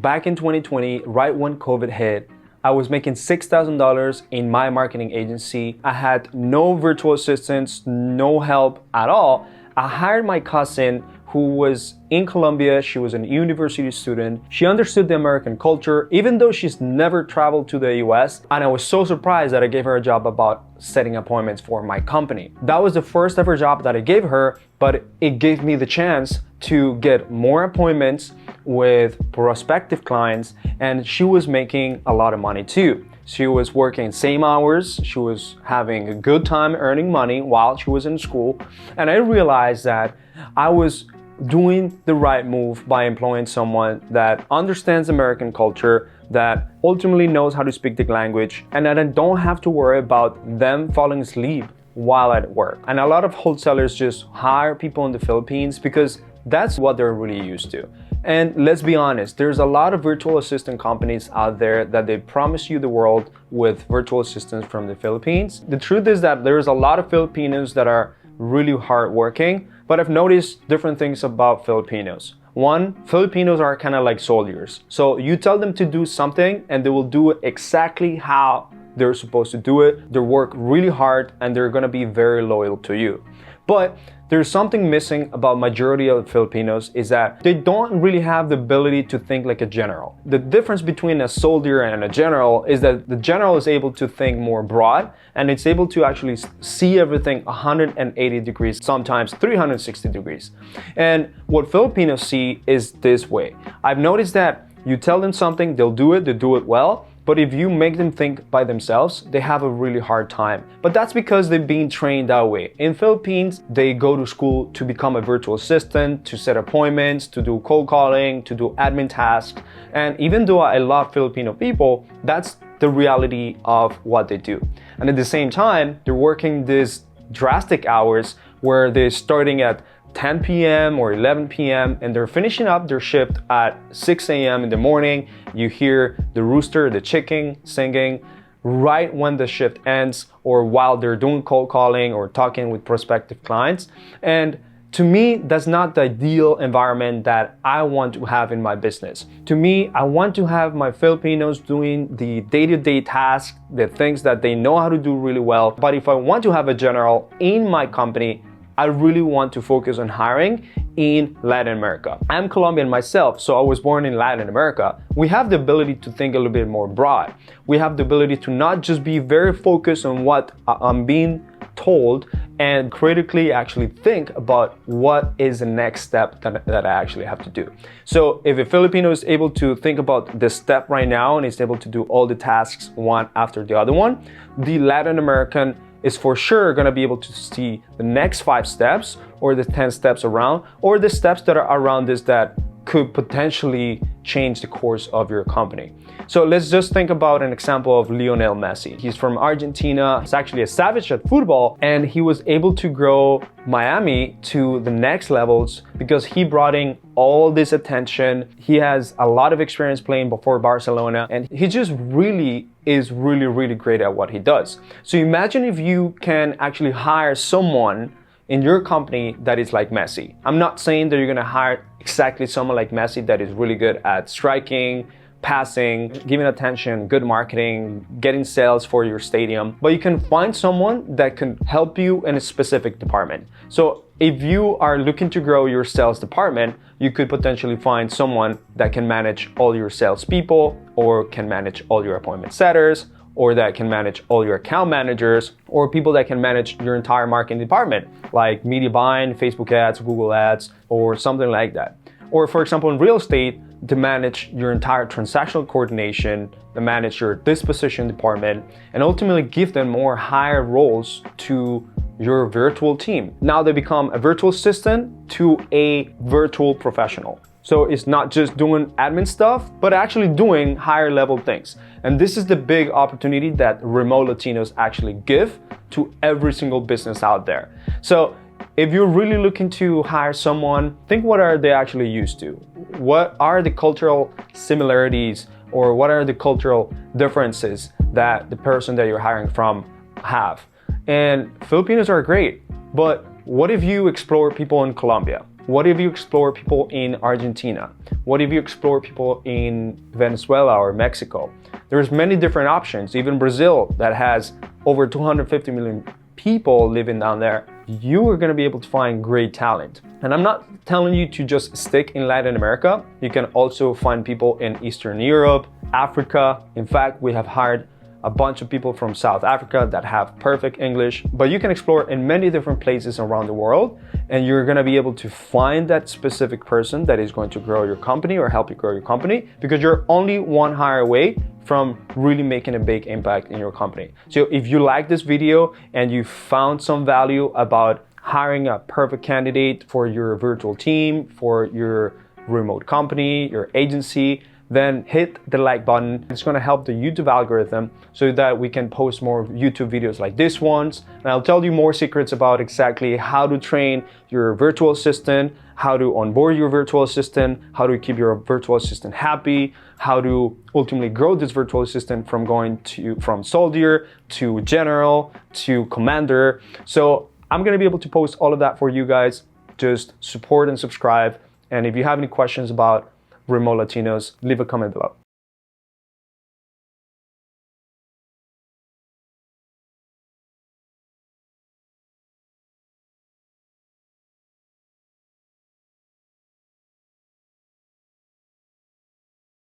back in 2020, right when COVID hit, I was making $6,000 in my marketing agency. I had no virtual assistants, no help at all. I hired my cousin who was in Colombia. She was a university student. She understood the American culture, even though she's never traveled to the US. And I was so surprised that I gave her a job about setting appointments for my company. That was the first ever job that I gave her, but it gave me the chance to get more appointments with prospective clients, and she was making a lot of money too. She was working same hours, she was having a good time earning money while she was in school, and I realized that I was doing the right move by employing someone that understands American culture, that ultimately knows how to speak the language, and that I don't have to worry about them falling asleep while at work. And a lot of wholesalers just hire people in the Philippines because that's what they're really used to. And let's be honest, there's a lot of virtual assistant companies out there that they promise you the world with virtual assistants from the Philippines. The truth is that there's a lot of Filipinos that are really hardworking, but I've noticed different things about Filipinos. One, Filipinos are kind of like soldiers. So you tell them to do something and they will do it exactly how they're supposed to do it. They work really hard and they're gonna be very loyal to you. But there's something missing about majority of Filipinos is that they don't really have the ability to think like a general. The difference between a soldier and a general is that the general is able to think more broad and it's able to actually see everything 180 degrees, sometimes 360 degrees. And what Filipinos see is this way. I've noticed that you tell them something, they'll do it, they do it well. But if you make them think by themselves, they have a really hard time. But that's because they've been trained that way. In Philippines, they go to school to become a virtual assistant, to set appointments, to do cold calling, to do admin tasks. And even though I love Filipino people, that's the reality of what they do. And at the same time, they're working these drastic hours where they're starting at 10 p.m. or 11 p.m. and they're finishing up their shift at 6 a.m. in the morning. You hear the rooster, the chicken singing right when the shift ends or while they're doing cold calling or talking with prospective clients. And to me, that's not the ideal environment that I want to have in my business. To me, I want to have my Filipinos doing the day-to-day tasks, the things that they know how to do really well. But if I want to have a general in my company, I really want to focus on hiring in Latin America. I'm Colombian myself, so I was born in Latin America. We have the ability to think a little bit more broad. We have the ability to not just be very focused on what I'm being told and critically actually think about what is the next step that I actually have to do. So if a Filipino is able to think about this step right now and is able to do all the tasks one after the other one, the Latin American is for sure going to be able to see the next 5 steps or the 10 steps around or the steps that are around this that could potentially change the course of your company. So let's just think about an example of Lionel Messi. He's from Argentina. He's actually a savage at football and he was able to grow Miami to the next levels because he brought in all this attention. He has a lot of experience playing before Barcelona and he just really is really great at what he does. So imagine if you can actually hire someone in your company that is like Messi. I'm not saying that you're gonna hire exactly someone like Messi that is really good at striking, passing, giving attention, good marketing, getting sales for your stadium, but you can find someone that can help you in a specific department. So if you are looking to grow your sales department, you could potentially find someone that can manage all your salespeople or can manage all your appointment setters or that can manage all your account managers or people that can manage your entire marketing department like media buying, Facebook ads, Google ads, or something like that. Or for example, in real estate, to manage your entire transactional coordination, to manage your disposition department, and ultimately give them more higher roles to your virtual team. Now they become a virtual assistant to a virtual professional. So it's not just doing admin stuff, but actually doing higher level things. And this is the big opportunity that remote Latinos actually give to every single business out there. So if you're really looking to hire someone, think what are they actually used to? What are the cultural similarities or what are the cultural differences that the person that you're hiring from have? And Filipinos are great, but what if you explore people in Colombia? What if you explore people in Argentina? What if you explore people in Venezuela or Mexico? There's many different options. Even Brazil, that has over 250 million people living down there, you are going to be able to find great talent. And I'm not telling you to just stick in Latin America. You can also find people in Eastern Europe, Africa. In fact, we have hired a bunch of people from South Africa that have perfect English, but you can explore in many different places around the world, and you're going to be able to find that specific person that is going to grow your company or help you grow your company, because you're only one hire away from really making a big impact in your company. So if you like this video and you found some value about hiring a perfect candidate for your virtual team, for your remote company, your agency, then hit the like button. It's going to help the YouTube algorithm so that we can post more YouTube videos like this ones. And I'll tell you more secrets about exactly how to train your virtual assistant, how to onboard your virtual assistant, how to keep your virtual assistant happy, how to ultimately grow this virtual assistant from soldier to general to commander. So I'm going to be able to post all of that for you guys. Just support and subscribe. And if you have any questions about remote Latinos, leave a comment below.